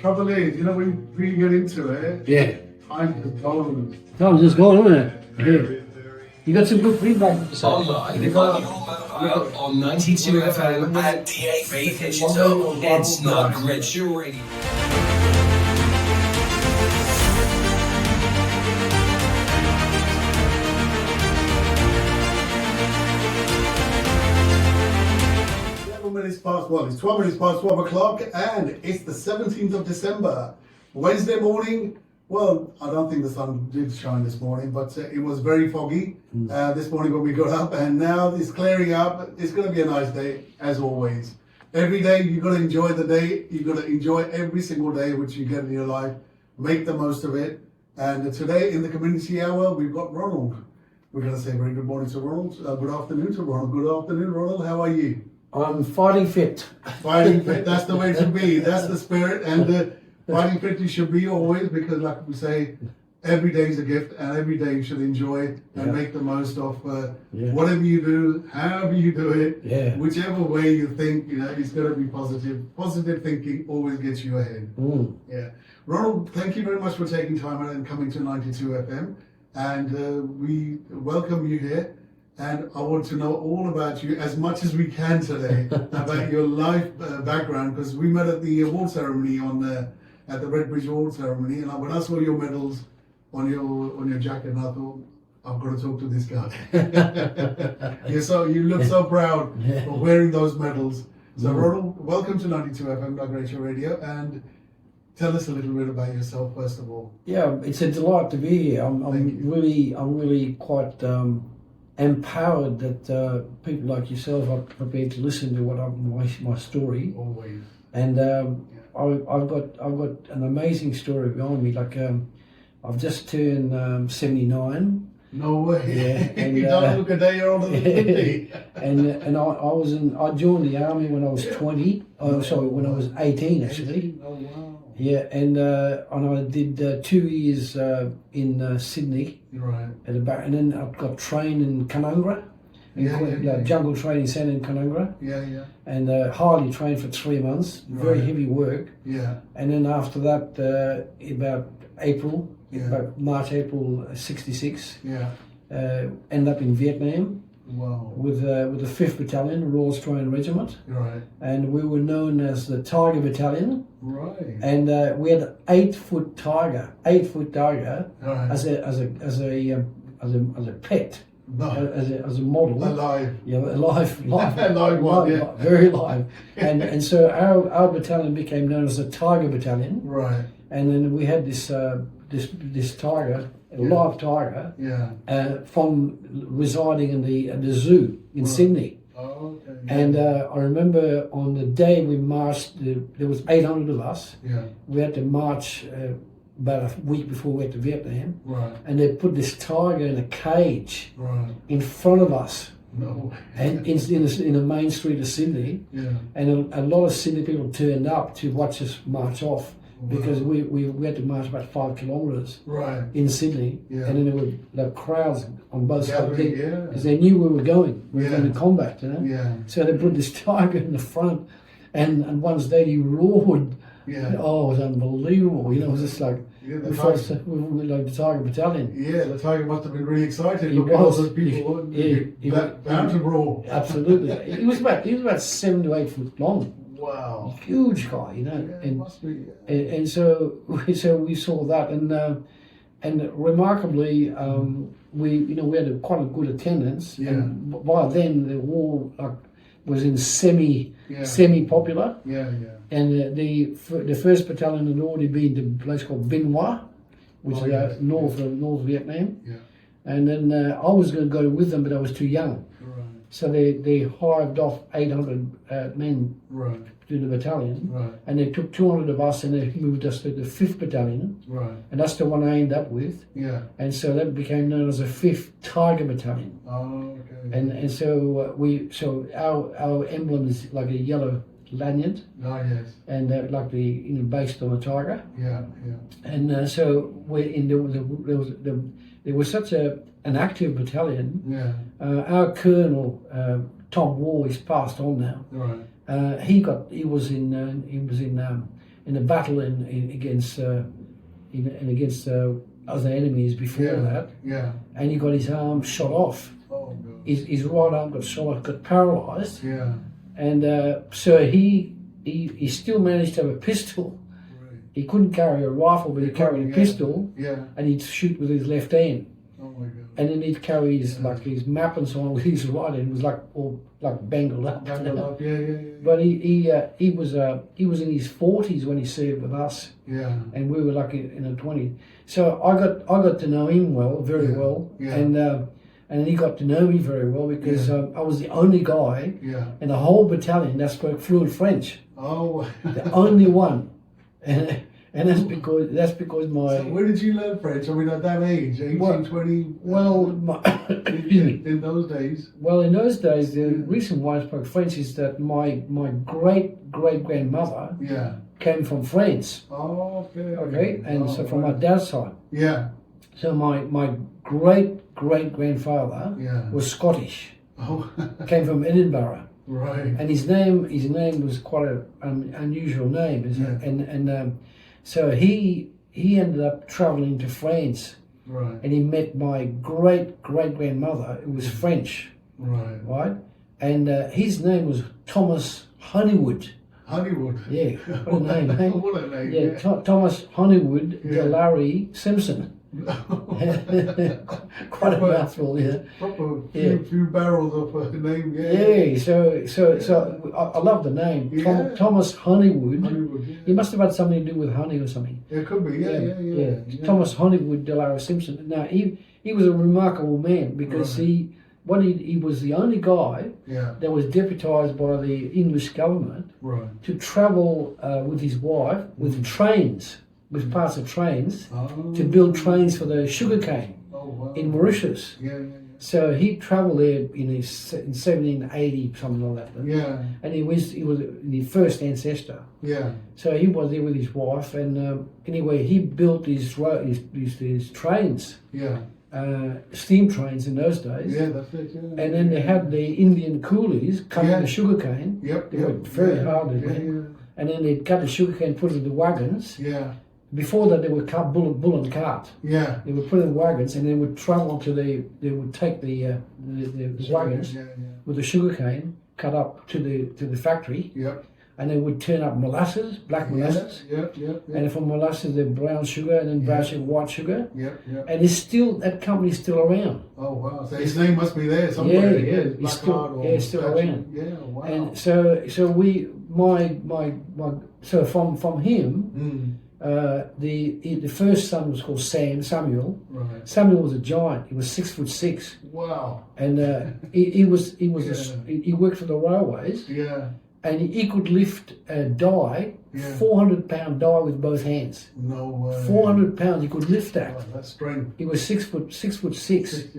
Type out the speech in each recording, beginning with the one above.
trouble is, you know, when we get into it, Yeah. time is gone. Time's just gone, isn't it? Yeah. You got some good feedback. Online on 92 FM and DAB Digital. It's not Gretchen Radio. It's 12 minutes past 12 o'clock, and it's the 17th of December, Wednesday morning. Well, I don't think the sun did shine this morning, but it was very foggy this morning when we got up, and now it's clearing up. It's going to be a nice day, as always. Every day, you've got to enjoy the day. You've got to enjoy every single day which you get in your life. Make the most of it. And today, in the community hour, we've got Ronald. We're going to say very good morning to Ronald. Good afternoon to Ronald. Good afternoon, Ronald. How are you? I'm fighting fit. Fighting fit, that's the way it should be. That's the spirit. And fighting fit you should be always, because like we say, every day is a gift, and every day you should enjoy and make the most of whatever you do, however you do it, whichever way you think, you know, it's going to be positive. Positive thinking always gets you ahead. Yeah. Ronald, thank you very much for taking time out and coming to 92 FM. And we welcome you here. And I want to know all about you as much as we can today, about your life background, because we met at the award ceremony at the Red Bridge Award ceremony, and when I saw your medals on your jacket, I thought, I've got to talk to this guy. You look so proud of wearing those medals. So Ronald, welcome to 92 FM Migration Radio, and tell us a little bit about yourself first of all. Yeah, it's a delight to be here. I'm really quite empowered that people like yourself are prepared to listen to my story. Always. And I've got an amazing story behind me. Like I've just turned 79. No way. Yeah, and, you don't look a day older than 50. and I joined the army when I was 20. When I was 18 actually. Oh wow. Yeah, and I did 2 years in Sydney. Right. And then I got trained in Canungra, jungle training centre in Canungra. Yeah. And highly trained for 3 months, very heavy work. Yeah. And then after that, about March, April '66, ended up in Vietnam. Wow. With the 5th Battalion, Royal Australian Regiment. Right. And we were known as the Tiger Battalion. Right. And we had an 8-foot tiger, right. as a pet, No. as a model. Alive. Yeah, alive, Alive one, very live. And so our battalion became known as the Tiger Battalion. Right. And then we had this tiger, a live tiger, from residing in the zoo in Sydney. Oh, okay. And I remember on the day we marched, there was 800 of us. Yeah. We had to march about a week before we went to Vietnam. Right. And they put this tiger in a cage Right. in front of us. No. And in the main street of Sydney. Yeah. And a lot of Sydney people turned up to watch us march off. Because we had to march about 5 kilometres in Sydney, and then there were crowds on both sides because they knew where we were going. We were going to combat, you know. Yeah. So they put this tiger in the front, and once day he roared. Yeah. Oh, it was unbelievable. You know, it was just like we were like the Tiger Battalion. Yeah, the tiger must have been really excited. He Look at all was. those people bound to roar. Absolutely. He was about 7 to 8 foot long. Wow. Huge guy, you know. Yeah, it must be. And so we saw that, and remarkably, we had quite a good attendance. Yeah. And by then, the war was in semi popular. Yeah. And the 1st Battalion had already been to a place called Binh Hoa, which is north Vietnam. Yeah. And then I was going to go with them, but I was too young. Right. So they hived off 800 men to the battalion, and they took 200 of us and they moved us to the 5th Battalion, and that's the one I ended up with. Yeah. And so that became known as the 5th Tiger Battalion. Oh, okay. And so our emblem is like a yellow lanyard. Oh, yes. And like based on a tiger. Yeah. And so there was such an active battalion. Yeah. Our colonel Tom War is passed on now. Right. He was in in a battle against other enemies before that. Yeah. And he got his arm shot off. Oh, God. His right arm got shot off, got paralysed. Yeah. And so he still managed to have a pistol. Right. He couldn't carry a rifle, but he carried a pistol. Yeah. And he'd shoot with his left hand. Oh my God. And then he'd carry his his map and so on with his right hand. It was like all like bangled up. Yeah. But he was in his 40s when he served with us. Yeah. And we were like in the 20s. So I got to know him very well. Yeah. And he got to know me very well because I was the only guy in the whole battalion that spoke fluent French. Oh. The only one. And that's because my... So where did you learn French? I mean, at that age, 18, 20? Well, in those days? Well, in those days, the reason why I spoke French is that my great-great-grandmother came from France. Oh, okay. Okay, and so from my dad's side. Yeah. So my great-great-grandfather was Scottish. Oh. Came from Edinburgh. Right. And his name was quite an unusual name, so he ended up travelling to France, right? And he met my great-great-grandmother, who was French, right? And his name was Thomas Honeywood. Honeywood. Yeah, what a name, eh? What a name. Yeah, Thomas Honeywood Delary-Simpson. Quite a mouthful, Proper few barrels of a name, So I love the name. Thomas Honeywood. He must have had something to do with honey or something. It could be, yeah. Thomas Honeywood Delary-Simpson. Now he was a remarkable man because he was the only guy that was deputised by the English government to travel with his wife with trains. With parts of trains to build trains for the sugarcane in Mauritius. So he travelled there in 1780, something like that. And he was the first ancestor. So he was there with his wife, and anyway, he built these trains. Steam trains in those days. That's it. And then they had the Indian coolies cutting the sugarcane. They worked very hard at it. And then they'd cut the sugarcane, put it in the wagons. Before that, they would cut bull and cart. They would put it in wagons, and they would travel they would take the wagons with the sugarcane cut up to the factory. And they would turn up molasses, black molasses. And from molasses, then brown sugar, and then brown sugar, white sugar. And that company's still around. Oh wow! So his name must be there somewhere. He's still around. Wow. And so from him. The first son was called Samuel. Samuel was a giant. He was 6'6". Wow! And he worked for the railways. And he could lift a die, 400-pound die with both hands. No way. 400 pounds. He could lift that. Wow, that's strength. He was 6'6".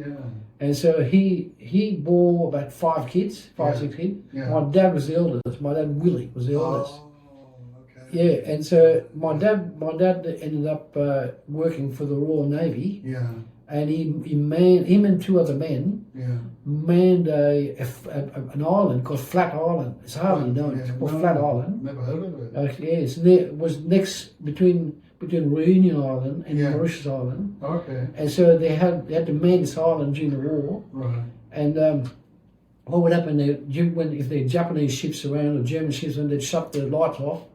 And so he bore about 5 kids, 6 kids. My dad was the eldest. My dad Willie was the eldest. And so my dad ended up working for the Royal Navy. And him and 2 other men manned an island called Flat Island. It's hardly known. It's called Flat Island. Never heard of it. It was next between Reunion Island and Mauritius Island. And so they had to man this island during the war. And what would happen if there were Japanese ships around or German ships, and they'd shut the lights off.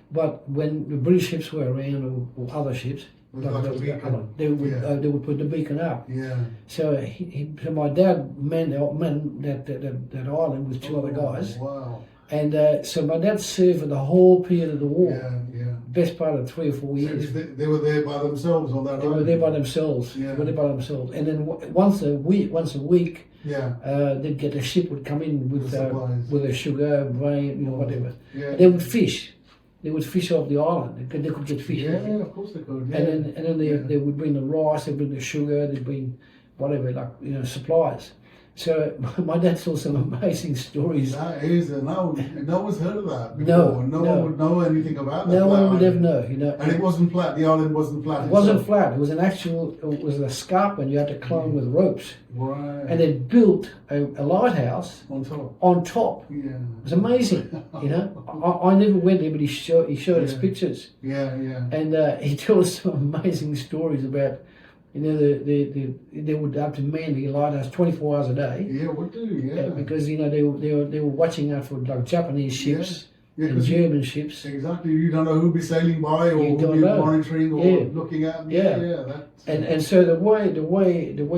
But when the British ships were around or other ships, they would put the beacon up. So my dad manned that island with 2 other guys. Wow. And so my dad served for the whole period of the war. Best part of 3 or 4 years. So they were there by themselves on that island? They were there by themselves. And then once a week, they'd get a ship would come in with a sugar, grain, whatever. They would fish. They would fish off the island. They could get fish. Of course they could. And then they would bring the rice, they'd bring the sugar, they'd bring whatever, supplies. So my dad saw some amazing stories. That is, no one's heard of that No, before. No one would know anything about that. No one would ever know, you know. And it wasn't flat. The island wasn't flat. It wasn't flat. It was an actual. It was an escarpment you had to climb with ropes. Right. And they built a lighthouse on top. On top. Yeah. It was amazing. You know, I never went there, but he showed us pictures. Yeah, yeah. And he told us some amazing stories about. You know, they would have to man the lighthouse 24 hours a day. Yeah, would do, yeah. Because, you know, they were watching out for like Japanese ships and German ships. Exactly. You don't know who'll be sailing by or who'll be monitoring or looking at. And so the way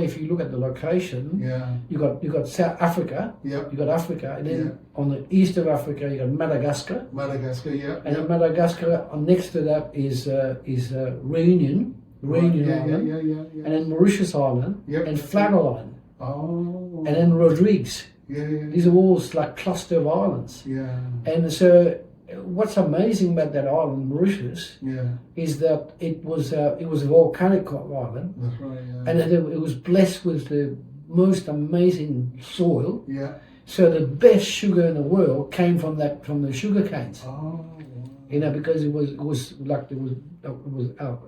if you look at the location, you got South Africa. Yeah. You got Africa, and then on the east of Africa you got Madagascar. Madagascar, yeah. And then Madagascar next to that is Reunion. Island, and then Mauritius Island, and Flat Island, and then Rodrigues. These are all like cluster of islands. And so, what's amazing about that island, Mauritius, is that it was a volcanic island. That's right. And it was blessed with the most amazing soil. So the best sugar in the world came from the sugar canes. You know, because it was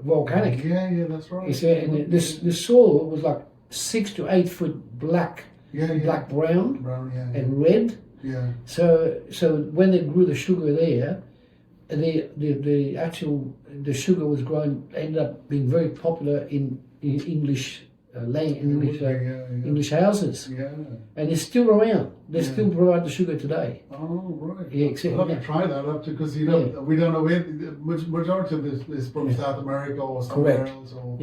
volcanic. Yeah, that's right. You see, and the soil was like 6 to 8 foot black, black brown, and red. Yeah. So when they grew the sugar there, the sugar was grown, ended up being very popular in English English houses, and it's still around. They still provide the sugar today. Oh, right. Yeah, except I'll have to try that because you know we don't know where majority of this is from South America or somewhere else. Or,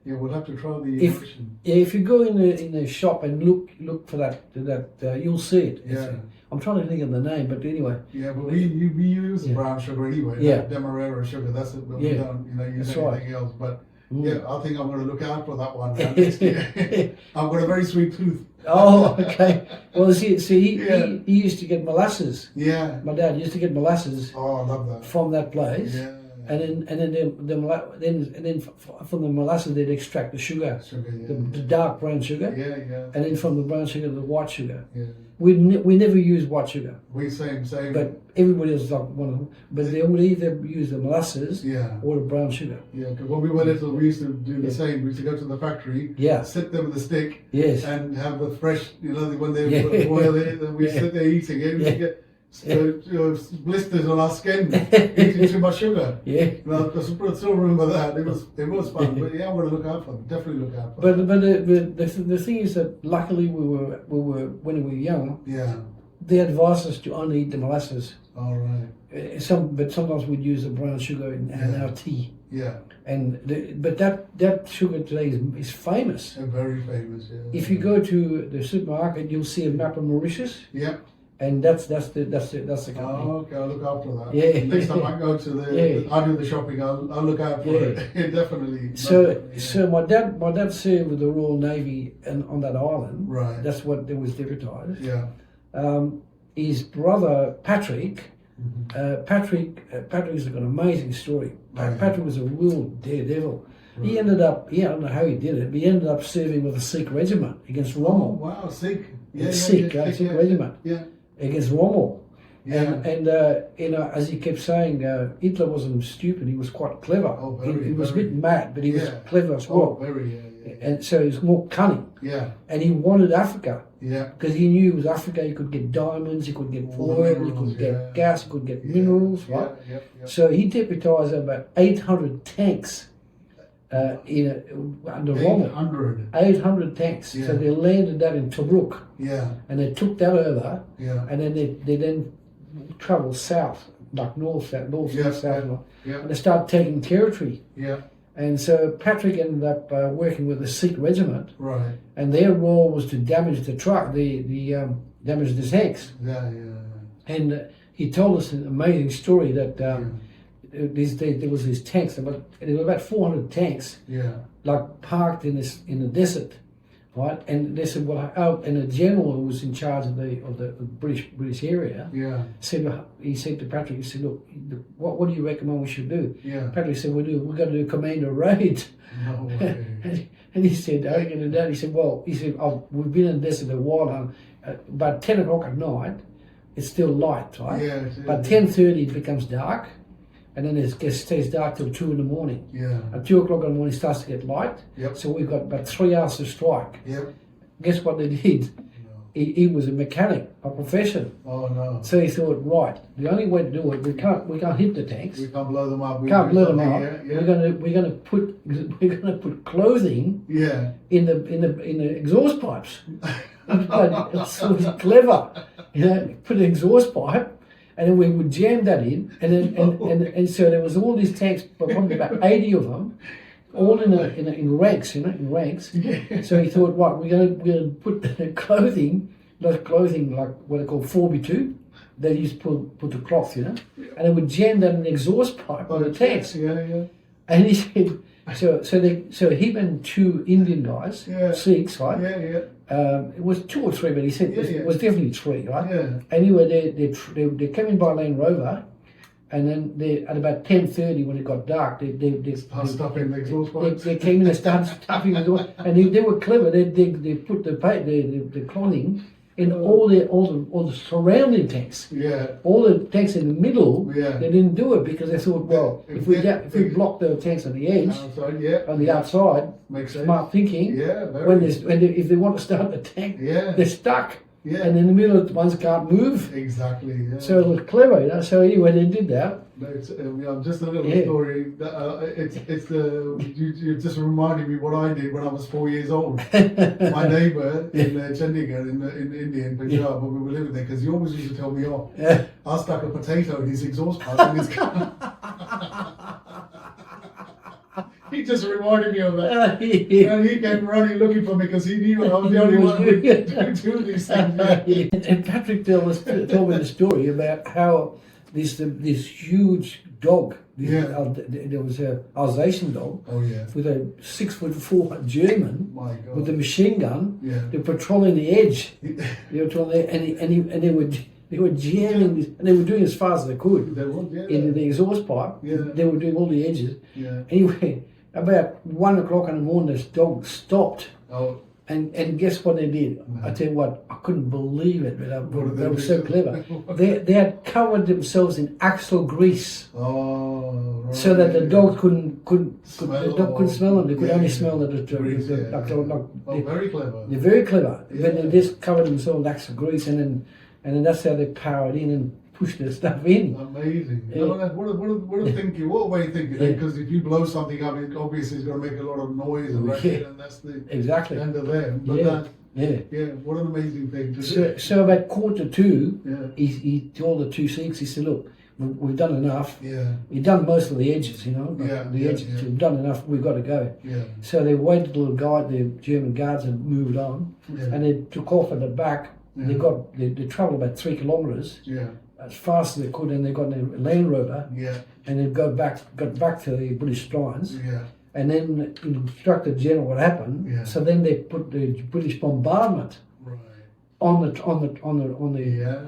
we'll have to try the immersion. If you go in the shop and look for that you'll see it. I'm trying to think of the name, but anyway. Yeah, but we use brown sugar anyway. Yeah. Demerara sugar. That's it. But we don't use anything else. But yeah, I think I'm going to look out for that one next year. I've got a very sweet tooth. Oh, okay. Well, see, he used to get molasses. Yeah. My dad used to get molasses. Oh, I love that. From that place. Yeah. And then from the molasses they'd extract the sugar. The dark brown sugar. Yeah. And then from the brown sugar the white sugar. Yeah. We never use white sugar. We same. But everybody else like one of them. But they would either use the molasses or the brown sugar. Yeah, because when we were little, we used to do the same. We used to go to the factory, sit there with a stick, and have the fresh. You know, when they boil it, and we sit there eating it. We get blisters on our skin eating too much sugar. Well, I still remember that. It was fun. But I'm going to look out for them. Definitely look out for them. But the thing is that luckily we were when we were young. They advised us to only eat the molasses. All right. But sometimes we'd use the brown sugar in our tea. But that sugar today is famous. Very famous. Yeah. If you go to the supermarket, you'll see a map of Mauritius. And that's the company. Oh, okay, I'll look after that. Yeah. Next time I go to I do the shopping, I'll look out for it. Definitely. So my dad served with the Royal Navy and on that island. Right. That's what they was deputised. His brother Patrick. Patrick's got an amazing story. Patrick was a real daredevil. He ended up, I don't know how he did it, but he ended up serving with a Sikh regiment against Rommel. Oh, wow, Sikh. Sikh regiment. Against Rommel. And as he kept saying, Hitler wasn't stupid, he was quite clever. Oh, he was a bit mad, but he was clever as well. And so he was more cunning. And he wanted Africa. Because he knew with Africa you could get diamonds, you could get oil, you could get gas, you could get minerals, right? So he deputised about 800 tanks under Rommel. 800 tanks. So they landed that in Tobruk. And they took that over. And then they then travelled south, like north, south. And they started taking territory. And so Patrick ended up working with the Sikh regiment. Right. And their role was to damage the truck, damage the tanks. And he told us an amazing story that there was these tanks, there were about 400 tanks, like parked in the desert, right? And they said, and the general who was in charge of the British area, he said to Patrick, he said, look, what do you recommend we should do? Patrick said, we're going to do a commando raid. No way. And he said, and Dad, he said, well, oh, we've been in the desert a while, about 10 o'clock at night, it's still light, right? Yeah. But 10:30 it becomes dark, and then it stays dark till 2 in the morning. Yeah. At 2 o'clock in the morning it starts to get light. Yep. So we've got about 3 hours to strike. Yep. Guess what they did? No. He was a mechanic, a profession. Oh no. So he thought, right, the only way to do it, we can't hit the tanks. We can't blow them up. Can't blow them up. Yeah. We're gonna put clothing Yeah. in the exhaust pipes. It's clever, put an exhaust pipe, and then we would jam that in, and then and so there was all these tanks, but probably about 80 of them, all in ranks, in ranks. Yeah. So he thought, what, we're gonna put clothing like what they call 4x2. They used to put the cloth, and they would jam that in the exhaust pipe on the tanks. Yeah. And he said, so him and 2 Indian guys, Sikhs, right? Yeah. It was 2 or 3, but he said it was definitely 3, right? Yeah. Anyway, they came in by Land Rover, and then at about 10:30 when it got dark, they stuffing the exhaust pipes. They came in and started stuffing the exhaust, and they were clever. They put the clothing in all the surrounding tanks. Yeah. All the tanks in the middle, Yeah. they didn't do it because they thought, well, if we block the tanks on the edge, on the outside, makes sense. smart thinking. Yeah, very. If they want to start the tank, Yeah. they're stuck. Yeah. And in the middle, the ones can't move. Exactly. Yeah. So it was clever, So anyway, they did that. It's, just a little story. You just reminded me what I did when I was 4 years old. My neighbour in Chandigarh in India, in Punjab, when we were living there, because he always used to tell me off. Yeah. I stuck a potato in his exhaust pipe in his car. He just reminded me of that. And he came running looking for me because he knew I was the only one who could do these things. And Patrick told me the story about how this huge dog, there was a Alsatian dog, with a 6'4" German, My God. with a machine gun. Yeah. They're patrolling the edge. They were they were jamming this, and they were doing as fast as they could into the exhaust pipe. Yeah. They were doing all the edges. Yeah. Anyway, about 1 o'clock in the morning, this dog stopped. Oh. And guess what they did? No. I tell you what, I couldn't believe it. What They did were they so do? clever. They had covered themselves in axle grease, Oh, right. so that the dog couldn't Smell smell them. They could only smell the grease, very clever. They're very clever. Yeah. But they just covered themselves in axle grease, and then that's how they powered in and pushed their stuff in. Amazing. Yeah. What a thinking. What a way of thinking. Because if you blow something up, it obviously is going to make a lot of noise and racket, and that's the end of them. But what an amazing thing to do. So about 1:45, he told the 2 Sikhs, he said, look, we've done enough. Yeah. We've done most of the edges, the edges. We've done enough, we've got to go. Yeah. So they waited till the German guards had moved on, and they took off at the back. They travelled about 3 kilometres as fast as they could, and they got in a Land Rover, and they got back to the British lines. And then instructed General what happened. Yeah. So then they put the British bombardment on the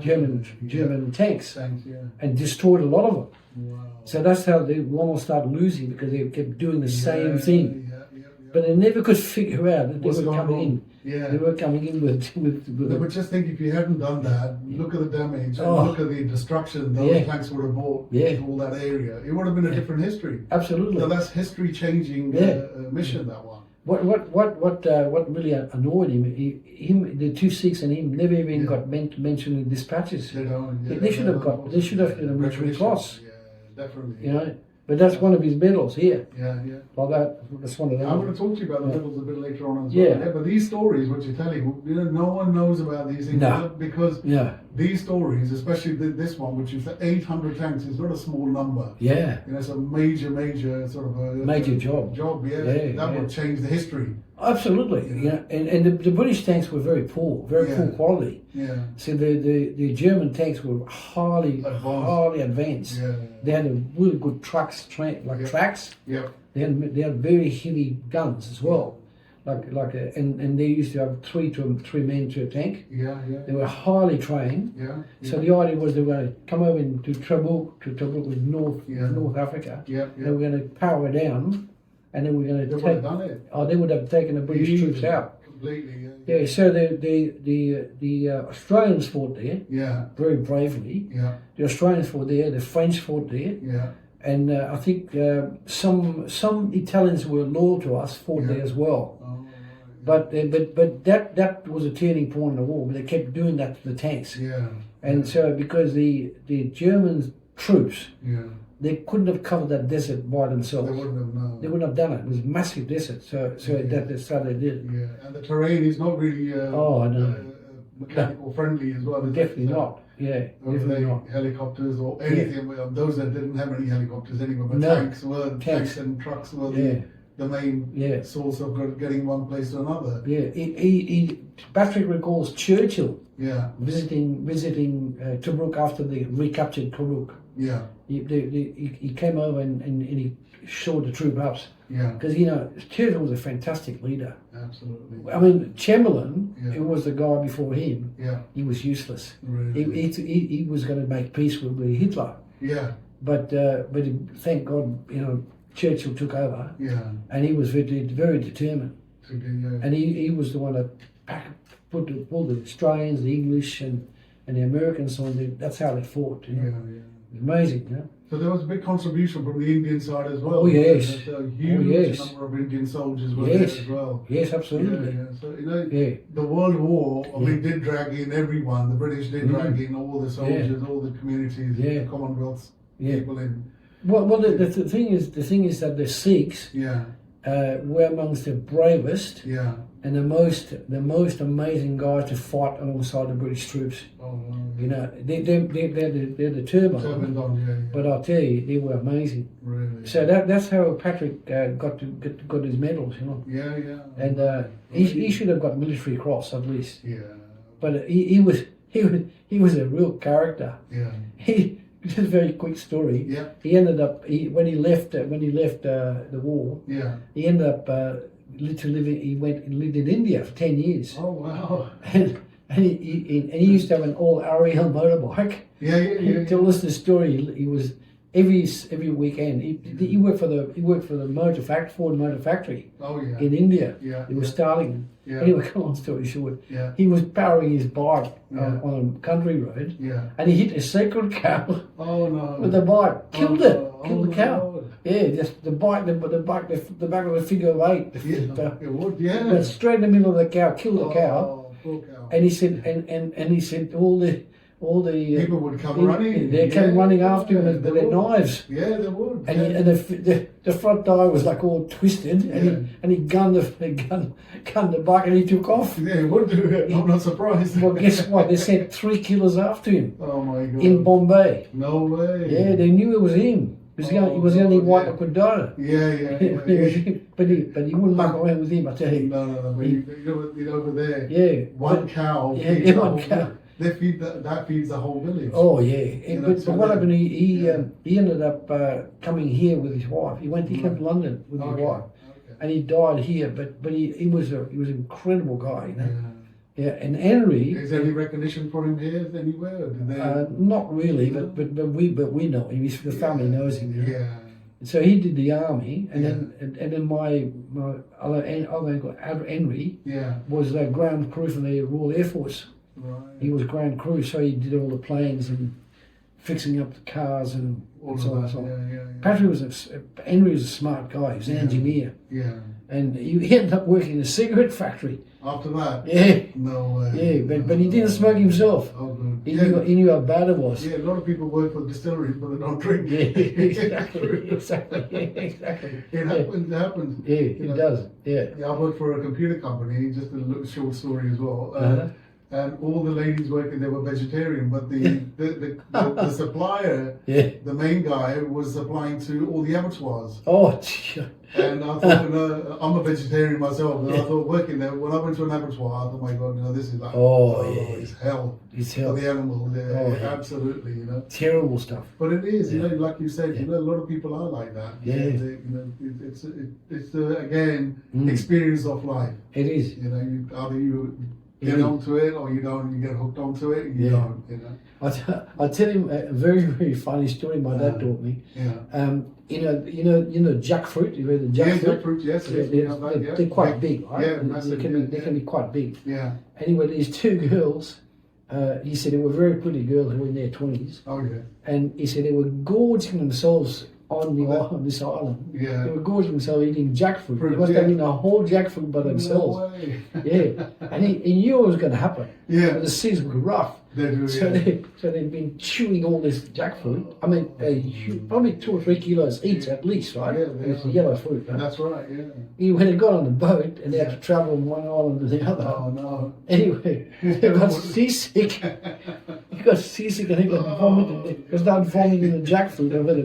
German tanks, and destroyed a lot of them. Wow. So that's how they almost started losing, because they kept doing the same thing. But they never could figure out that they were coming in. Yeah. They were coming in with But just think, if you hadn't done that, look at the damage, and look at the destruction those tanks would have brought to all that area. It would have been a different history. Absolutely. So that's history-changing mission, that one. What really annoyed him, the 2 Sikhs and him never even got mentioned in dispatches. They should have got. They should have got a military cross. Yeah, definitely. But that's one of his medals here. Yeah. Like that's one of them. I'm going to talk to you about the medals a bit later on as well. Yeah, but these stories, what you're telling, no one knows about these things because these stories, especially this one, which is 800 tanks, is not a small number. Yeah. It's a major sort of major job. That would change the history. Absolutely. And the British tanks were very poor quality. Yeah. So the German tanks were highly advanced. Yeah. They had a really good tracks. Yeah. They had very heavy guns as well. And they used to have three men to a tank. Yeah. They were highly trained. Yeah. So the idea was they were going to come over into Tabuk with North Africa. Yeah. They were going to power down and then we're going They to would take. have done it. Oh, they would have taken the British troops out. Completely, Yeah, so the Australians fought there yeah, very bravely. yeah, The Australians fought there, the French fought there, yeah, and I think some Italians were loyal to us, fought there as well. oh, But that was a turning point in the war. But they kept doing that to the tanks, yeah, and so because the German troops, yeah, they couldn't have covered that desert by themselves. they wouldn't have known. They wouldn't have done it. It was a massive desert, that's how they did it. Yeah, and the terrain is not really Oh, I know. mechanical friendly as well. Is Definitely it? So, not. Yeah, over definitely there, not. helicopters or anything. Those that didn't have any helicopters anyway, but No. tanks and trucks were Yeah. the main Yeah. source of getting one place to another. Yeah, Patrick recalls Churchill Yeah, visiting Tobruk after they recaptured Tobruk. yeah, He came over and he showed the troop ups yeah, because Churchill was a fantastic leader. absolutely. I mean Chamberlain, Yeah. who was the guy before him, Yeah, he was useless. really. He was going to make peace with Hitler, Yeah, but thank God Churchill took over yeah, and he was very determined. to be, yeah. And he was the one that pulled the Australians, the English, and the Americans on. That's how they fought. Yeah, yeah. It was amazing. So there was a big contribution from the Indian side as well. Oh, yes. There's a huge yes. number of Indian soldiers were Yes. there as well. Yes, absolutely. Yeah, yeah. So Yeah. the World War, I mean, did drag in everyone. The British did drag in all the soldiers, all the communities, Yeah. the Commonwealth Yeah. people in. Well, the thing is that the Sikhs Yeah, were amongst the bravest yeah. and the most amazing guys to fight alongside the British troops. Oh, wow. They're the turban. Turbaned on, yeah, yeah. But I'll tell you, they were amazing. Really. So that's how Patrick got his medals. Yeah, yeah. And he should have got military cross at least. Yeah, But he was a real character. yeah, Just a very quick story. yeah, He ended up when he left the war. yeah. He ended up literally he went and lived in India for 10 years. Oh, wow. And he used to have an all Ariel motorbike. Yeah, yeah, He yeah. told us the story. He was every weekend. He worked for the Ford Motor Factory Oh, yeah. in India. Yeah, He was yeah. starting. Yeah. Anyway, long story short, Yeah, he was powering his bike Yeah. on a country road, yeah. and he hit a sacred cow Oh, no. with the bike, killed Oh, it, no. killed Oh, the cow. Lord. Yeah, just the back of the figure of eight. Yeah, it would, yeah. Went straight in the middle of the cow, killed the cow. Oh, poor cow. And he said, and he said all the People would come running. They came running after him with they their would. knives. Yeah, they would. And, yeah. the front tire was like all twisted, and he gunned the bike, and he took off. Yeah, he would do it. I'm not surprised. Well, guess what? They sent 3 killers after him Oh my God. in Bombay. No way. Yeah, they knew it was him. He was the only white that could die. Yeah. but he wouldn't muck around with him, I tell you. No. But you know, over there, Yeah. one cow Yeah, feeds the one whole cow. village. They feed that feeds the whole village. Oh yeah, know, but so what then- happened? He yeah. ended up coming here with his wife. He came to London with his Okay. wife, Okay. and he died here. But he was an incredible guy, you know. Yeah. Yeah, and Henry, Is there any recognition for him here anywhere? Or did they? not really, but we know him. The family knows him. You know? Yeah. So he did the army, and then my other uncle Henry Yeah. was ground crew for the Royal Air Force. Right. He was ground crew, so he did all the planes and fixing up the cars and All so on of and that. so on. Yeah. Patrick Henry was a smart guy. He was an engineer, Yeah. and he ended up working in a cigarette factory. After that. Yeah, No way. yeah, but he didn't smoke himself. Oh, good. He knew how bad it was. Yeah, a lot of people work for distilleries, but they don't drink. Yeah, exactly. It happens. Yeah, You it know, does. Yeah. Yeah, I work for a computer company, just a little short story as well. Uh-huh. And all the ladies working there were vegetarian, but the supplier, Yeah. the main guy, was supplying to all the abattoirs. Oh, gee. And I thought, I'm a vegetarian myself, and I thought working there, when I went to an abattoir, I thought, my God, this is like, it's hell It's for hell. the animal. Yeah, Oh, yeah. absolutely, Terrible stuff. But it is, Yeah. like you said, Yeah. a lot of people are like that. Yeah. It's again, Mm. experience of life. It is. Either you get onto it, or you don't, you get hooked onto it, you don't, you know. I'll tell you a very, very funny story my dad taught me. Yeah. You know jackfruit. You heard the jackfruit? Yes, they're quite big, right? Yeah, they can be quite big. Yeah. Anyway, these two girls, he said they were very pretty girls who were in their 20s. Oh, yeah. And he said they were gorging themselves on this island. Yeah. They were gorging themselves eating jackfruit. Fruit, They must have eaten a whole jackfruit by themselves. No way. Yeah. And he knew what was going to happen. Yeah. The seas were rough. So they've been chewing all this jackfruit. I mean, probably 2 or 3 kilos each at least, right? Yeah, It's yellow fruit. Right? That's right, yeah. When they got on the boat and they had to travel from one island to the other. Oh, no. Anyway, they got seasick. He got seasick and he got vomited. They started vomiting the jackfruit over the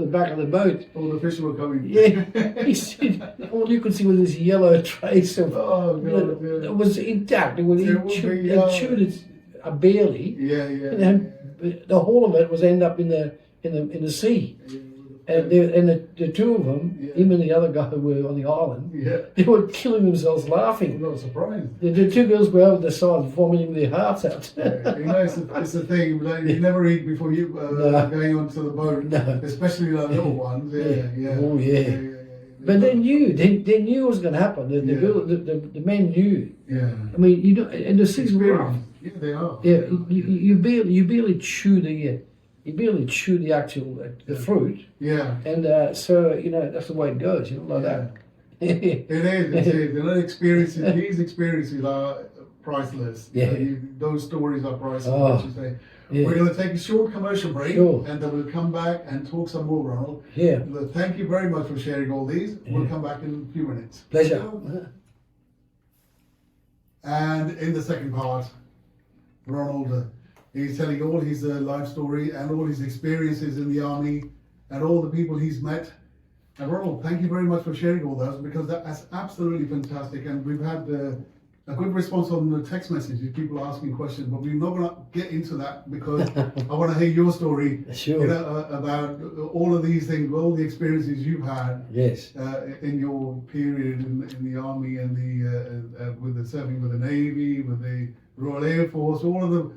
back of the boat. All the fish were coming. Yeah, he said all you could see was this yellow trace of. Oh, God, yeah. It was intact. It was chewed it barely. Yeah. And then the whole of it was end up in the sea. And the two of them, him and the other guy who were on the island, they were killing themselves laughing. I'm not surprised. The two girls were over the side vomiting their hearts out. Yeah, you know, it's the thing, like, you never eat before you going onto the boat, especially the little ones. Yeah. Oh, yeah. But they knew it was going to happen. The men knew. Yeah. I mean, you know, and the seas were rough. Yeah, they are. Yeah, you barely chew the actual the fruit. Yeah. And so you know that's the way it goes. You know, like that. It is. The experiences. These experiences are priceless. Yeah. Those stories are priceless. Oh. What you say. Yeah. We're going to take a short commercial break, and then we'll come back and talk some more, Ronald. Yeah. Thank you very much for sharing all these. We'll come back in a few minutes. Pleasure. And in the second part, Ronald, he's telling all his life story and all his experiences in the army and all the people he's met. And Ronald, thank you very much for sharing all those, because that's absolutely fantastic. And we've had a good response on the text messages, people asking questions, but we're not going to get into that because I want to hear your story. Sure. You know, about all of these things, all the experiences you've had. Yes. In your period in the army and with the serving with the Navy, with the Royal Air Force, all of the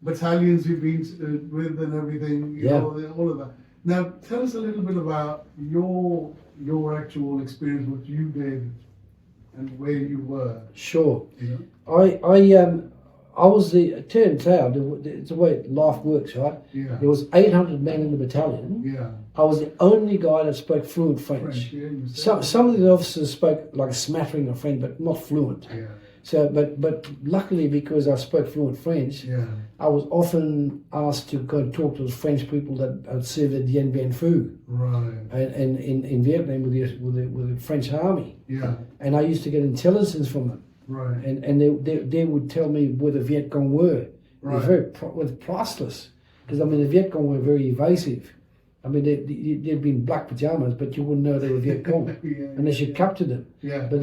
battalions you've been with and everything. You know, all of that. Now, tell us a little bit about your actual experience, what you did, and where you were. Sure. You know? I was it turns out it's the way life works, right? Yeah. There was 800 men in the battalion. Yeah. I was the only guy that spoke fluent French. Some of the officers spoke like a smattering of French, but not fluent. Yeah. So, but luckily, because I spoke fluent French, I was often asked to go and talk to the French people that had served at Dien Bien Phu, and in Vietnam with the French army. Yeah. And I used to get intelligence from them. Right. And they would tell me where the Viet Cong were. Right. It was priceless, because I mean the Viet Cong were very evasive. I mean, they'd been black pajamas, but you wouldn't know they were Viet Cong unless you captured them. Yeah. But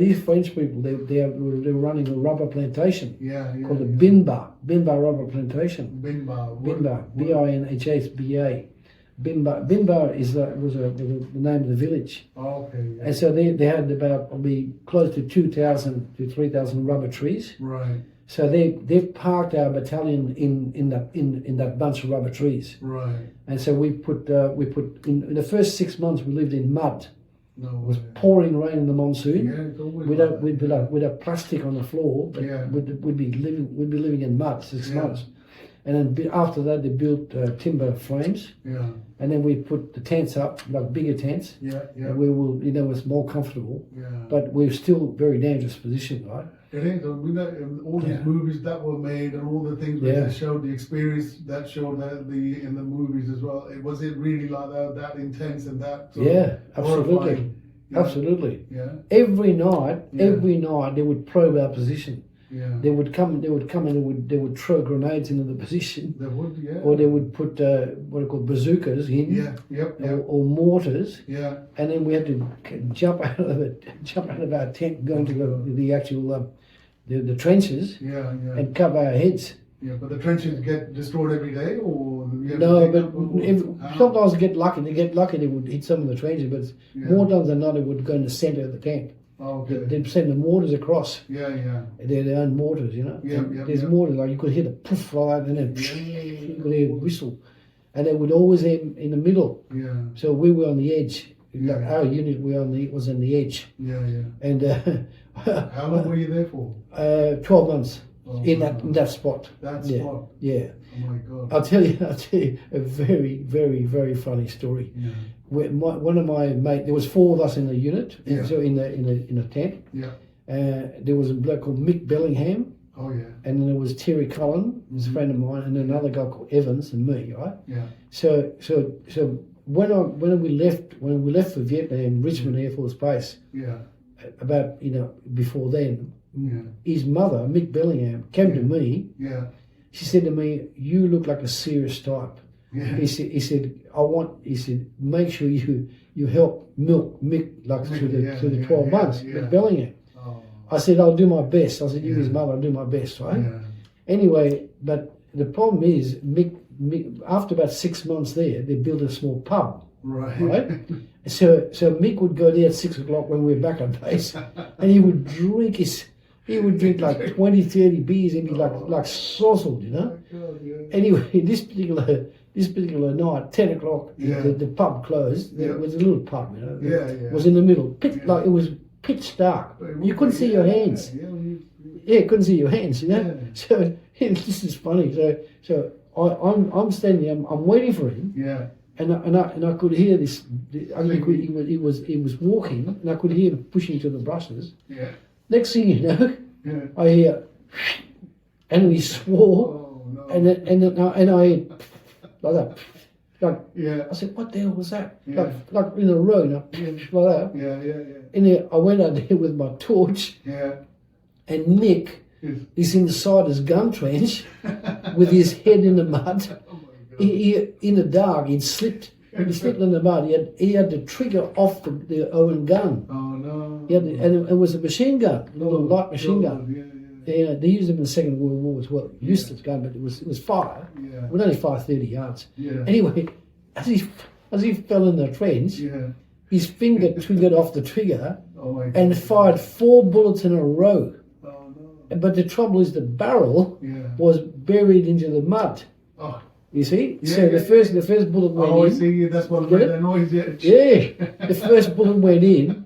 these French people, they were running a rubber plantation called the Binba rubber plantation. Binba, B-I-N-H-A-S-B-A. Binba was the name of the village. Oh, okay. Yeah. And so they had about probably close to 2,000 to 3,000 rubber trees. Right. So they parked our battalion in that bunch of rubber trees. Right. And so we put in the first 6 months we lived in mud. No, it was pouring rain in the monsoon. Yeah, it's always we'd have plastic on the floor, but we'd be living in mud 6 months. And then after that, they built timber frames. Yeah. And then we put the tents up, like bigger tents. Yeah. And we will, it was more comfortable. Yeah. But we're still very dangerous position, right? It is. We know all these movies that were made and all the things that showed the experience that showed in the movies as well. Was it really like that intense and that? Absolutely. Absolutely. Yeah. Every night they would probe our position. Yeah. They would come and they would throw grenades into the position. They would, or they would put what are called bazookas in, or mortars. Yeah. And then we had to jump out of our tent, go into the actual the trenches. And cover our heads. Yeah, but the trenches get destroyed every day, or no? But sometimes they get lucky. They would hit some of the trenches, but more times than not, it would go in the center of the tent. Okay. They'd send the mortars across. Yeah, yeah. They're their own mortars, you know. There's mortars, like you could hear the poof like, and then you could hear a whistle. And they would always aim in the middle. Yeah. So we were on the edge. Yeah. Like our unit was on the edge. Yeah, yeah. And how long were you there for? 12 months in wow. that spot. That yeah. spot? Yeah. Oh my God. I'll tell you a very, very, very funny story. Yeah. Where one of my mates, there was 4 of us in the unit, Yeah. so in a tent. Yeah. There was a bloke called Mick Bellingham, Oh yeah. and then there was Terry Cullen, who's a friend of mine, and another guy called Evans, and me, right? Yeah. So when we left for Vietnam, Richmond Air Force Base, Yeah. about before then, Yeah. his mother, Mick Bellingham, came to me. Yeah. She said to me, "You look like a serious type." Yeah. He said, make sure you help milk Mick like through the 12 months, yeah. Mick Bellingham. Oh. I said, I'll do my best. I said, you Yeah. his mother, I'll do my best, right? Yeah. Anyway, but the problem is, Mick, after about 6 months there, they built a small pub, Right. right? So Mick would go there at 6 o'clock when we were back on base, and he would drink like 20, 30 beers and be like sozzled, you know? Oh, God, yeah. Anyway, this particular night, 10 o'clock, Yeah. the pub closed. Yeah. It was a little pub, you know? Yeah, yeah. It was in the middle. Yeah. Like it was pitch dark. But You couldn't see your hands. Yeah. Yeah, couldn't see your hands, you know? Yeah. So this is funny. So I'm standing there, I'm waiting for him, Yeah. and I could hear this. He was walking, and I could hear him pushing to the brushes. Yeah. Next thing you know, Yeah. I hear, and he swore, Oh no. and I heard like that. Like, Yeah. I said, what the hell was that? Yeah. Like in a row, like that. Yeah. Yeah. And then I went out there with my torch, Yeah. and Mick Yes. is inside his gun trench with his head in the mud. Oh my God. He in the dark, he'd slipped in the mud. He had the trigger off the Owen gun. Oh no. And it was a machine gun, a little light machine gun. Yeah. Yeah, they used them in the Second World War as well. Useless gun, but it was fire. Yeah. It would only fire 30 yards. Yeah. Anyway, as he fell in the trench, Yeah. his finger triggered off the trigger Oh my God. and fired 4 bullets in a row. Oh no. But the trouble is the barrel Yeah. was buried into the mud. Oh. You see? Yeah, So yeah, the first bullet went Oh, I in. see. That's what Get made it? that noise. Yeah. Yeah. The first bullet went in,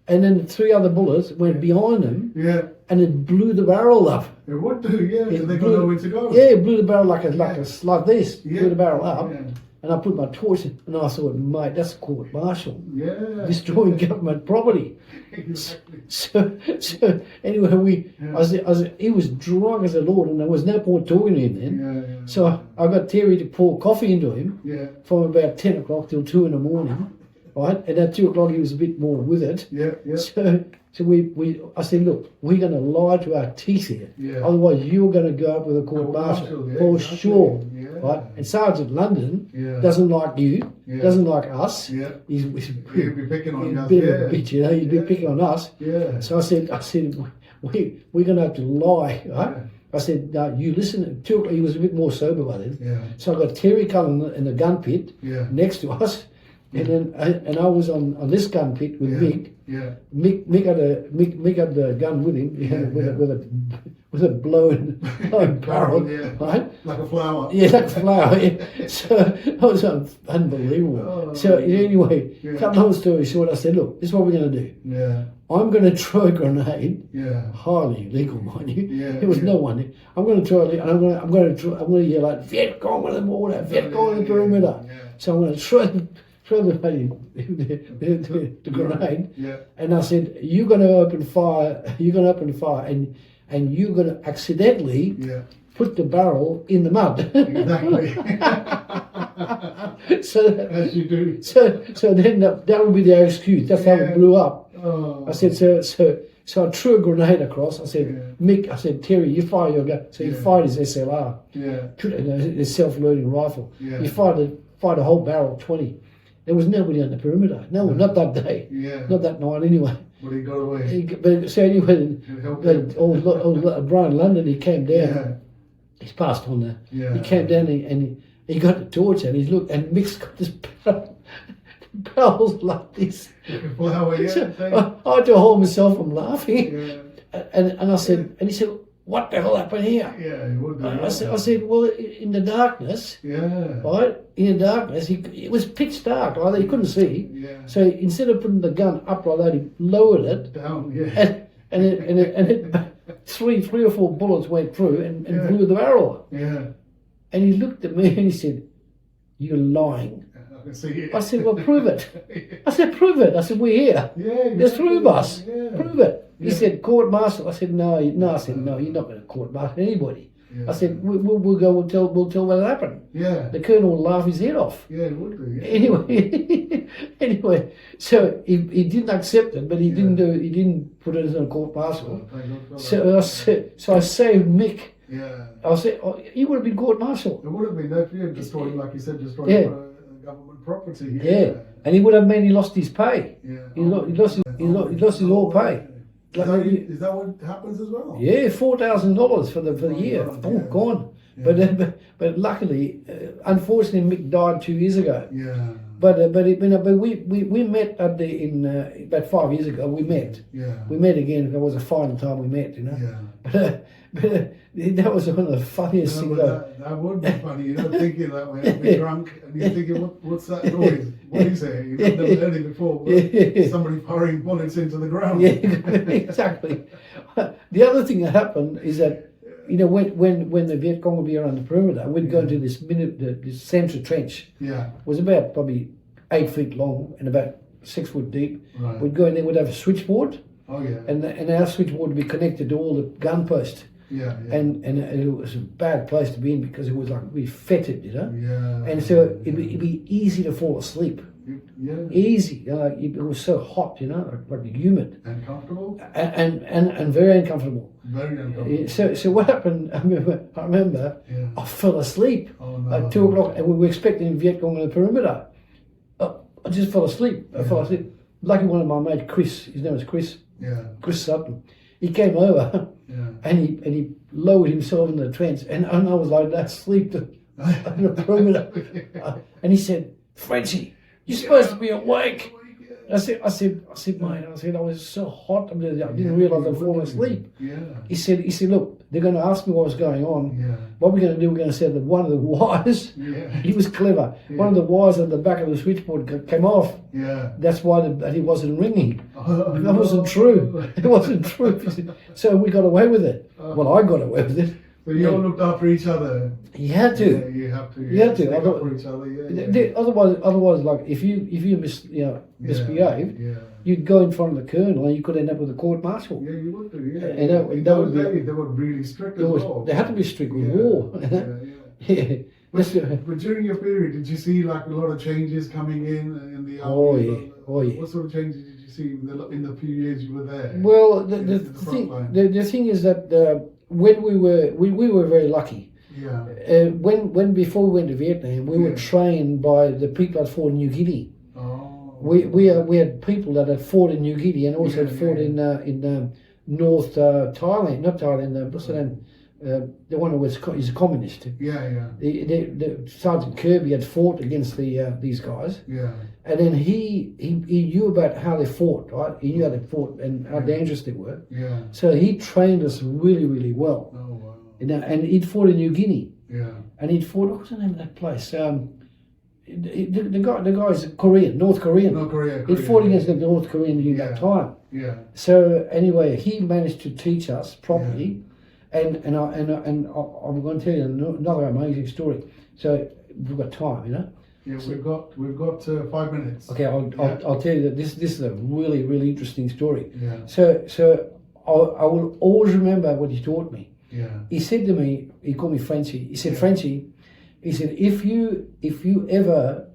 and then 3 other bullets went behind him, Yeah. and it blew the barrel up. It would do. Yeah. It They got blew- nowhere to go. Yeah, it blew the barrel like this. Yeah. Blew the barrel up, Yeah. and I put my torch in, and I thought, mate, that's court martial, Yeah. destroying government property. Exactly. So anyway, he was drunk as a lord, and there was no point talking to him then. Yeah. Yeah. So I got Terry to pour coffee into him Yeah. from about 10 o'clock till 2 in the morning, right? And at 2 o'clock he was a bit more with it. Yeah. Yeah. So I said, look, we're going to lie to our teeth here. Yeah. Otherwise, you're going to go up with a court martial yeah, for exactly. sure, Yeah. right? And Sergeant London Yeah. doesn't like you, Yeah. doesn't like us. Yeah. He's He'd be picking on a us. bit Yeah. of a bitch, you know. He'd be Yeah. picking on us. Yeah. So I said, we're going to have to lie, right? Yeah. I said, no, you listen. At 2 o'clock, he was a bit more sober by then. Yeah. So I got Terry Cullen in the gun pit Yeah. next to us, and then I was on this gun pit with Yeah. Mick. Yeah. Mick had the gun with him, with a blown barrel, Yeah. right? Like a flower. Yeah, like a flower. Yeah. So that was unbelievable. Oh, So anyway, yeah. cut the whole story short, I said, look, this is what we're going to do. Yeah. I'm going to throw a grenade, Yeah. highly illegal, mind you. Yeah, There was yeah. no one there. I'm going to throw it, and I'm going to yell out, Viet Cong on the border, Viet Cong on the perimeter. Yeah. So I'm going to throw the grenade. Yeah. And I said, you're going to open fire, and you're going to accidentally Yeah. put the barrel in the mud. Exactly. As you do. So then that would be the excuse. That's how it blew up. Oh. I said, so I threw a grenade across. I said, Yeah. Mick, I said, Terry, you fire your gun. So he Yeah. fired his SLR, Yeah. his self-loading rifle. Yeah. He fired a whole barrel, 20. There was nobody on the perimeter. No one, not that day. Yeah. Not that night anyway. But he got away. But so anyway, It helped him. Brian London, he came down. Yeah. He's passed on there. Yeah. He came down and he got the torch and he's looked, and Mick's got this barrel. barrels like this. Flower, yeah. So I had to hold myself from laughing. Yeah. And I said, and he said, what the hell happened here? Yeah, it would be. I said, well, in the darkness, Yeah. right? In the darkness, it was pitch dark, like that, he couldn't see. Yeah. So instead of putting the gun up like that, he lowered it, Down, yeah. and it three or four bullets went through and blew the barrel. Yeah. And he looked at me and he said, "You're lying." I can see it. I said, "Well, prove it." I said, "Prove it." I said, "We're here. Yeah. There's three of us. Yeah. Prove it." He Yeah. said, "Court martial." I said, "No." I said, "No, you're not going to court martial anybody." Yeah. I said, "We'll go. We'll tell what happened." Yeah. The colonel will laugh his head off. Yeah, it would be. Yeah. Anyway, so he didn't accept it, but he didn't put it in a court martial. So I saved Mick. Yeah. I said, he would have been court martial. It would have been that, yeah, destroyed, like you said, destroyed government property. Yeah, and he would have mainly lost his pay. Yeah. He lost his all pay. Is that what happens as well? Yeah, $4,000 for the year. God, Oh, yeah. gone. Yeah. But luckily, unfortunately, Mick died 2 years ago. Yeah. But we met about 5 years ago. We met. Yeah. We met again. It was a final time we met, you know. Yeah. But that was one of the funniest things. That would be funny, you know, thinking that way, be drunk, and you're thinking, what's that noise? What is it? You've never heard it before. Somebody firing bullets into the ground. Yeah, exactly. The other thing that happened is that, you know, when the Viet Cong would be around the perimeter, we'd go into this central trench. Yeah. It was about probably 8 feet long and about 6 foot deep. Right. We'd go in there, we'd have a switchboard, Oh, yeah. and our switchboard would be connected to all the gun posts. Yeah. Yeah. And it was a bad place to be in because it was like we fetid, you know. Yeah. And so it'd be easy to fall asleep. Yeah. Easy, you know, it was so hot, you know, like humid. And comfortable? And very uncomfortable. Very uncomfortable. So what happened? I remember Yeah. I fell asleep Oh, no. at 2 o'clock, and we were expecting Viet Cong on the perimeter. I just fell asleep. I fell asleep. Lucky one of my mates, Chris. His name was Chris. Yeah. Chris Sutton. He came over Yeah. and he lowered himself in the trench, and I was like that asleep on the perimeter. And he said, "Frenchie, you're supposed to be awake." I said, mate, I was so hot, I didn't realise I'd fallen asleep. Yeah. He said, look, they're going to ask me what was going on. Yeah. What we're going to do, we're going to say that one of the wires, Yeah. he was clever, one of the wires at the back of the switchboard came off. Yeah. That's why it wasn't ringing. Oh, That wasn't true. It wasn't true. So we got away with it. Well, I got away with it. So you all looked after each other. You had to. Yeah, you have to. You had to. Stick up for each other. Yeah. Otherwise, like if you misbehaved, Yeah. you'd go in front of the colonel and you could end up with a court martial. Yeah, you would do. Yeah. And In that those would be- days, they were really strict as well. They had to be strict with Yeah. war. Yeah. Yeah. Yeah. But during your period, did you see like a lot of changes coming in the army? Oh, yeah. Oh, yeah. What sort of changes did you see in the few years you were there? Well, In the front line? the thing is that when we were very lucky. Yeah. When before we went to Vietnam, we were trained by the people that fought in New Guinea. Oh. We had people that had fought in New Guinea and also had fought in North Thailand, not Thailand. What's the name? The one who is a communist. Yeah. The Sergeant Kirby had fought against these guys, Yeah. and then he knew about how they fought, right? He knew how they fought and how dangerous they were. Yeah. So he trained us really, really well. Oh wow. And he'd fought in New Guinea, Yeah. and he'd fought. What's the name of that place? The guy's Korean, North Korean. North Korea. He fought against the North Korean during that time. Yeah. So anyway, he managed to teach us properly, and I'm going to tell you another amazing story. So we've got time, you know. Yeah, we've got 5 minutes. Okay, I'll tell you that this is a really, really interesting story. Yeah. So I will always remember what he taught me. Yeah. He said to me, he called me Frenchie. He said, Frenchie, he said, if you ever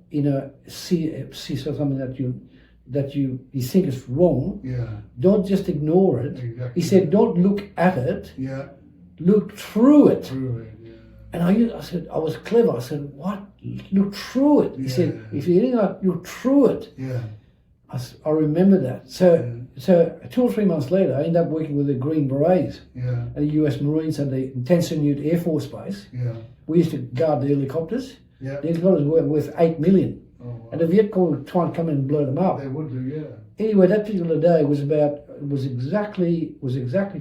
see something that you think is wrong, Yeah. don't just ignore it. Exactly. He said, don't look at it, Yeah. look through it. True. Yeah. And I said, I was clever. I said, what? Look through it. He said, if you're anything like, look through it. Yeah. I remember that. So 2 or 3 months later, I ended up working with the Green Berets Yeah. at the US Marines at the Tenson Air Force Base. Yeah. We used to guard the helicopters. Yeah. The helicopters were worth $8 million. Oh, wow. And the Viet Cong would try and come in and blow them up. They would do, yeah. Anyway, that particular day was exactly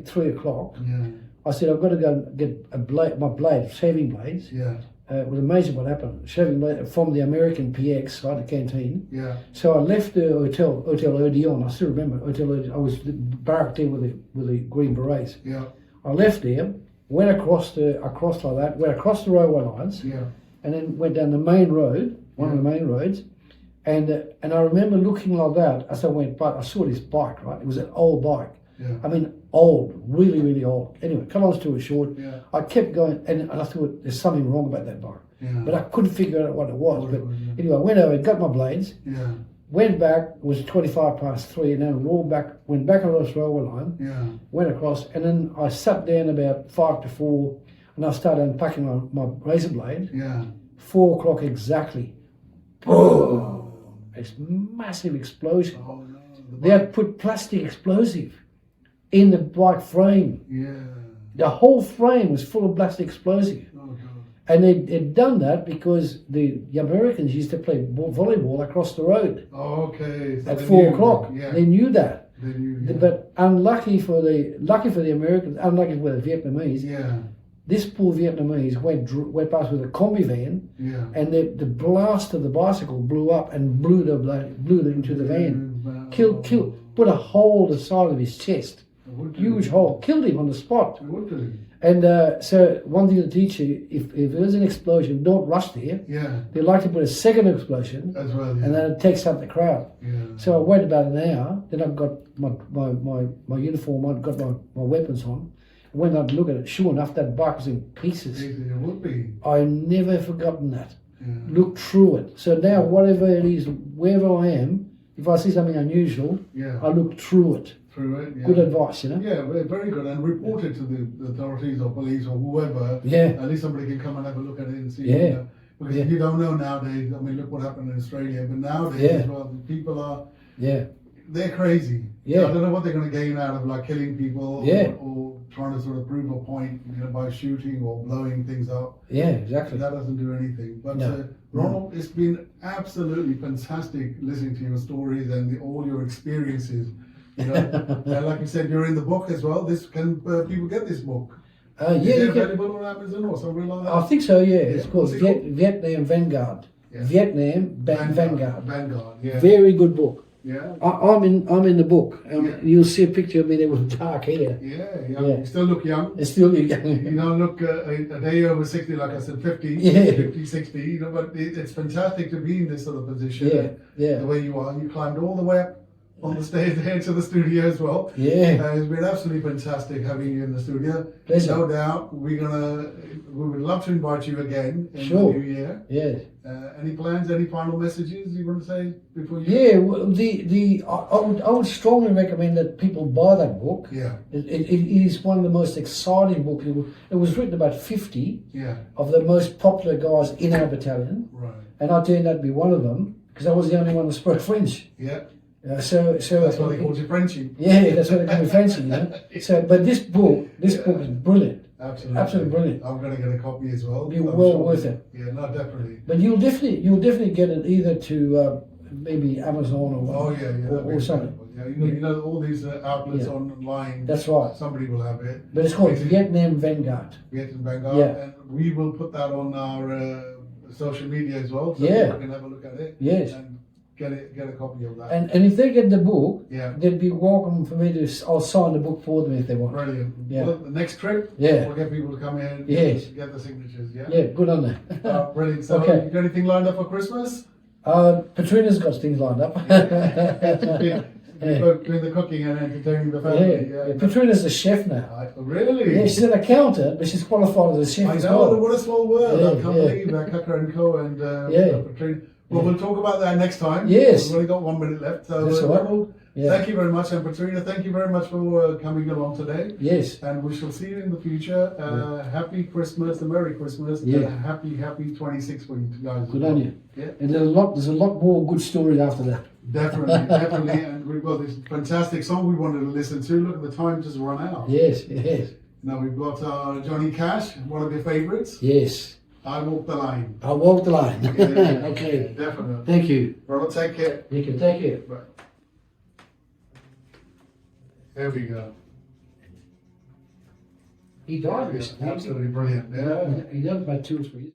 3 o'clock. Yeah. I said, I've got to go and get my blade, shaving blades. Yeah. It was amazing what happened. Shaving blade from the American PX, right, the canteen. Yeah. So I left the Hotel Odeon. I still remember Hotel Odeon. I was barracked there with the Green Berets. Yeah. I left there, went across like that, went across the railway lines, Yeah. and then went down the main road, one of the main roads, and I remember looking like that as I went by. I saw this bike, right? It was an old bike. Yeah. I mean, old, really, really old. Anyway, cut long story short, Yeah. I kept going, and I thought there's something wrong about that bike, Yeah. but I couldn't figure out what it was. But Yeah. anyway, I went over, got my blades, Yeah. went back. It was 3:25, and then went back across the railway line. Yeah. Went across, and then I sat down about 5 to 4, and I started unpacking my razor blade. Yeah. 4 o'clock exactly. Boom! It's massive explosion. Oh no. They had put plastic explosive in the bike frame. Yeah. The whole frame was full of plastic explosive. Oh god. And they'd done that because the Americans used to play volleyball across the road Okay. So at they 4 knew o'clock. that. Yeah. They knew that. They knew. Yeah. But lucky for the Americans, unlucky for the Vietnamese, Yeah. this poor Vietnamese went past with a combi van, Yeah. and the blast of the bicycle blew up and blew them into the van. Wow. Killed, put a hole in the side of his chest, It would do. huge hole, killed him on the spot. It would do. And so one thing to teach you, if there's an explosion, don't rush there. Yeah. They like to put a second explosion, As well. Yeah. and then it takes up the crowd. Yeah. So I waited about an hour, then I got my uniform on, got my weapons on. When I'd look at it, sure enough, that bike was in pieces. It would be. I've never forgotten that. Yeah. Look through it. So now, whatever it is, wherever I am, if I see something unusual, Yeah. I look through it. Through it. Yeah. Good advice, you know? Yeah, very good. And report it to the authorities or police or whoever. Yeah. At least somebody can come and have a look at it and see. Yeah. You know, because Yeah. you don't know nowadays. I mean, look what happened in Australia. But nowadays, Yeah. as well, people are, Yeah. they're crazy. Yeah. I don't know what they're going to gain out of like killing people Yeah. or trying to sort of prove a point, you know, by shooting or blowing things up. Yeah, exactly. That doesn't do anything. But No. Ronald, it's been absolutely fantastic listening to your stories and all your experiences. You know, and like you said, you're in the book as well. This can people get this book? Yeah, Is you it can, available on Amazon or something like that? I think so, yeah. It's Yeah. called What's it called? Vietnam Vanguard. Yeah. Vietnam Vanguard. Vanguard. Yeah. Very good book. Yeah. I'm in the book. Yeah. You'll see a picture of me there with dark hair. Yeah. Yeah. You still look young. It's still You don't look a day over 60, like I said, 50, Yeah. 50, 60, you know, but it's fantastic to be in this sort of position. Yeah, yeah. The way you are. You climbed all the way up on the stairs there to the studio as well. Yeah. It's been absolutely fantastic having you in the studio. Pleasure. No doubt we would love to invite you again in Sure. the new year. Yeah. Any plans, any final messages you want to say before you? Yeah, well, I would strongly recommend that people buy that book. Yeah. It is one of the most exciting books. It was written about 50 Yeah. of the most popular guys in our battalion, Right. and I turned out to be one of them because I was the only one that spoke French. Yeah. So That's why they called you Frenchie. Yeah, that's what they call me Frenchie, you know. So, but this book is brilliant. Absolutely. Absolutely brilliant. I'm going to get a copy as well. Be I'm well sure. worth it. Yeah, no, definitely. But you'll definitely get it either to maybe Amazon or Yeah, or something. Yeah, you know all these outlets Yeah. online. That's right. Somebody will have it. But it's called Basically, Vietnam Vanguard. Vietnam Vanguard, Yeah. and we will put that on our social media as well, so Yeah. people can have a look at it. Yes. And get a copy of that. And if they get the book, Yeah. they'd be welcome for me to. I'll sign the book for them if they want. Brilliant. Yeah. Well, the next trip, Yeah. we'll get people to come in. Yes. Get the signatures. Yeah. Yeah, good on that. Brilliant. So, Okay. you got anything lined up for Christmas? Patrina's got things lined up. Doing the cooking and entertaining the family. Yeah. Patrina's the chef now. Really? Yeah, she's an accountant, but she's qualified as a chef I as know, well. what a small world. Yeah, I can't yeah. believe that, Kaka and Co. and Yeah. Patrina. Well, we'll talk about that next time. Yes. We've only got 1 minute left. So, That's all right. Ronald, Yeah. thank you very much. And Patrina, thank you very much for coming along today. Yes. And we shall see you in the future. Happy Christmas, a Merry Christmas, Yeah. and a happy 26 for you guys. Good on you. Yeah. And there's a lot more good stories after that. Definitely. And we've got this fantastic song we wanted to listen to. Look at the time just run out. Yes, yes, Now we've got Johnny Cash, one of your favorites. yes. I walk the line. I walk the line. Yeah, Okay. definitely. Thank you. Ronald, take care. You can take it. Right. There we go. He died recently. Absolutely brilliant. Yeah. He died about 2 or 3 years.